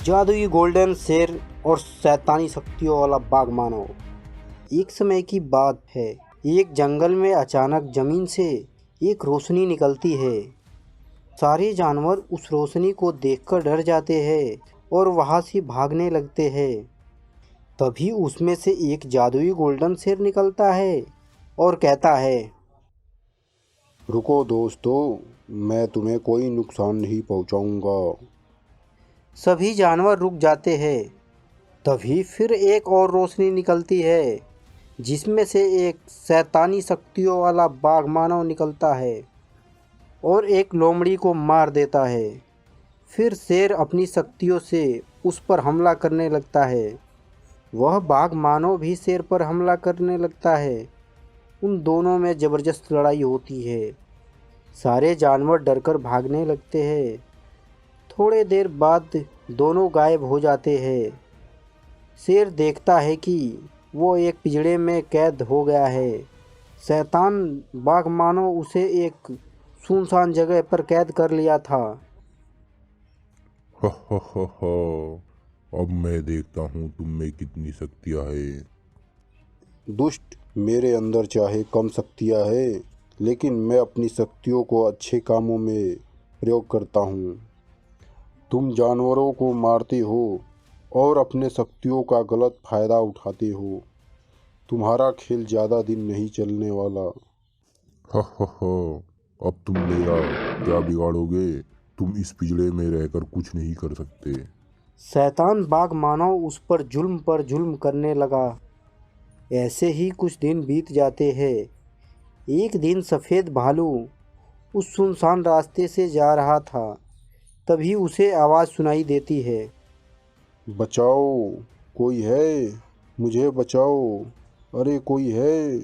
जादुई गोल्डन शेर और शैतानी शक्तियों वाला बाघ मानव। एक समय की बात है, एक जंगल में अचानक जमीन से एक रोशनी निकलती है। सारे जानवर उस रोशनी को देखकर डर जाते हैं और वहां से भागने लगते हैं। तभी उसमें से एक जादुई गोल्डन शेर निकलता है और कहता है, रुको दोस्तों, मैं तुम्हें कोई नुकसान नहीं पहुंचाऊंगा। सभी जानवर रुक जाते हैं। तभी फिर एक और रोशनी निकलती है, जिसमें से एक शैतानी शक्तियों वाला बाघ मानव निकलता है और एक लोमड़ी को मार देता है। फिर शेर अपनी शक्तियों से उस पर हमला करने लगता है। वह बाघ मानव भी शेर पर हमला करने लगता है। उन दोनों में ज़बरदस्त लड़ाई होती है। सारे जानवर डरकर भागने लगते हैं। थोड़े देर बाद दोनों गायब हो जाते हैं। शेर देखता है कि वो एक पिंजरे में कैद हो गया है। शैतान बाघ मानो उसे एक सुनसान जगह पर कैद कर लिया था। हा हा हा हा। अब मैं देखता हूँ तुम में कितनी शक्तियाँ हैं। दुष्ट, मेरे अंदर चाहे कम शक्तियाँ है, लेकिन मैं अपनी शक्तियों को अच्छे कामों में प्रयोग करता हूँ। तुम जानवरों को मारते हो और अपने शक्तियों का गलत फायदा उठाते हो। तुम्हारा खेल ज़्यादा दिन नहीं चलने वाला। हा हा हा। अब तुम मेरा क्या बिगाड़ोगे? तुम इस पिंजरे में रहकर कुछ नहीं कर सकते। शैतान बाघ मानव उस पर जुल्म करने लगा। ऐसे ही कुछ दिन बीत जाते हैं। एक दिन सफ़ेद भालू उस सुनसान रास्ते से जा रहा था। तभी उसे आवाज़ सुनाई देती है, बचाओ, कोई है? मुझे बचाओ। अरे कोई है?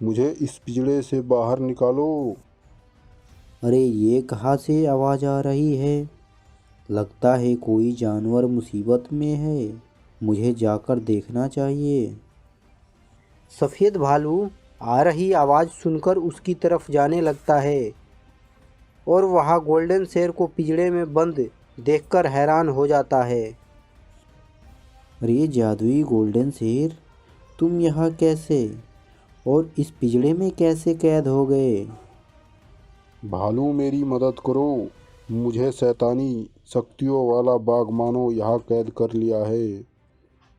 मुझे इस पिंजरे से बाहर निकालो। अरे ये कहाँ से आवाज़ आ रही है? लगता है कोई जानवर मुसीबत में है। मुझे जाकर देखना चाहिए। सफ़ेद भालू आ रही आवाज़ सुनकर उसकी तरफ जाने लगता है और वहाँ गोल्डन शेर को पिंजरे में बंद देखकर हैरान हो जाता है। अरे जादुई गोल्डन शेर, तुम यहाँ कैसे और इस पिंजरे में कैसे कैद हो गए? भालू, मेरी मदद करो। मुझे शैतानी शक्तियों वाला बाघ मानो यहाँ कैद कर लिया है।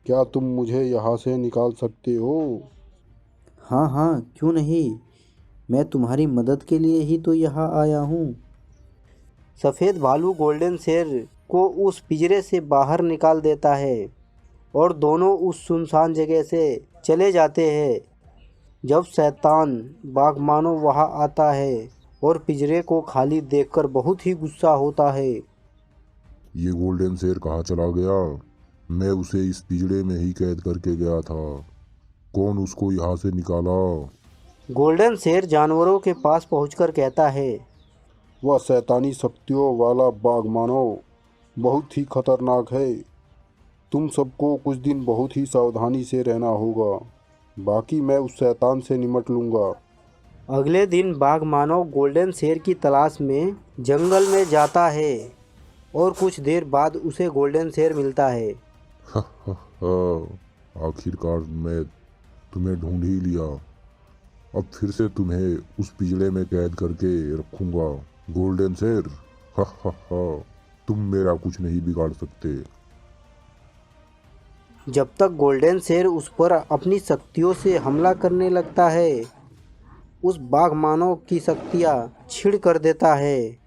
क्या तुम मुझे यहाँ से निकाल सकते हो? हाँ हाँ, क्यों नहीं। मैं तुम्हारी मदद के लिए ही तो यहाँ आया हूँ। सफ़ेद भालू गोल्डन शेर को उस पिंजरे से बाहर निकाल देता है और दोनों उस सुनसान जगह से चले जाते हैं। जब शैतान बाघ मानो वहाँ आता है और पिंजरे को खाली देखकर बहुत ही गुस्सा होता है। ये गोल्डन शेर कहाँ चला गया? मैं उसे इस पिंजरे में ही कैद करके गया था। कौन उसको यहाँ से निकाला? गोल्डन शेर जानवरों के पास पहुंचकर कहता है, वह शैतानी शक्तियों वाला बाघ मानो बहुत ही खतरनाक है। तुम सबको कुछ दिन बहुत ही सावधानी से रहना होगा। बाकी मैं उस शैतान से निपट लूँगा। अगले दिन बाघ मानव गोल्डन शेर की तलाश में जंगल में जाता है और कुछ देर बाद उसे गोल्डन शेर मिलता है। हा हा हा। आखिरकार मैं तुम्हें ढूंढ ही लिया। अब फिर से तुम्हें उस पिंजरे में कैद करके रखूंगा। गोल्डन शेर, हा हा हा। तुम मेरा कुछ नहीं बिगाड़ सकते। जब तक गोल्डन शेर उस पर अपनी शक्तियों से हमला करने लगता है, उस बाघ मानव की शक्तियाँ छीड़ कर देता है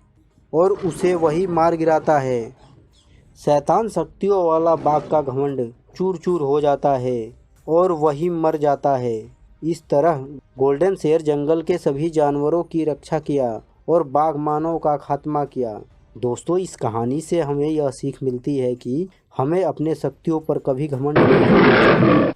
और उसे वही मार गिराता है। शैतान शक्तियों वाला बाघ का घमंड चूर चूर हो जाता है और वही मर जाता है। इस तरह गोल्डन शेर जंगल के सभी जानवरों की रक्षा किया और बाघ मानव का खात्मा किया। दोस्तों, इस कहानी से हमें यह सीख मिलती है कि हमें अपने शक्तियों पर कभी घमंड नहीं करना चाहिए।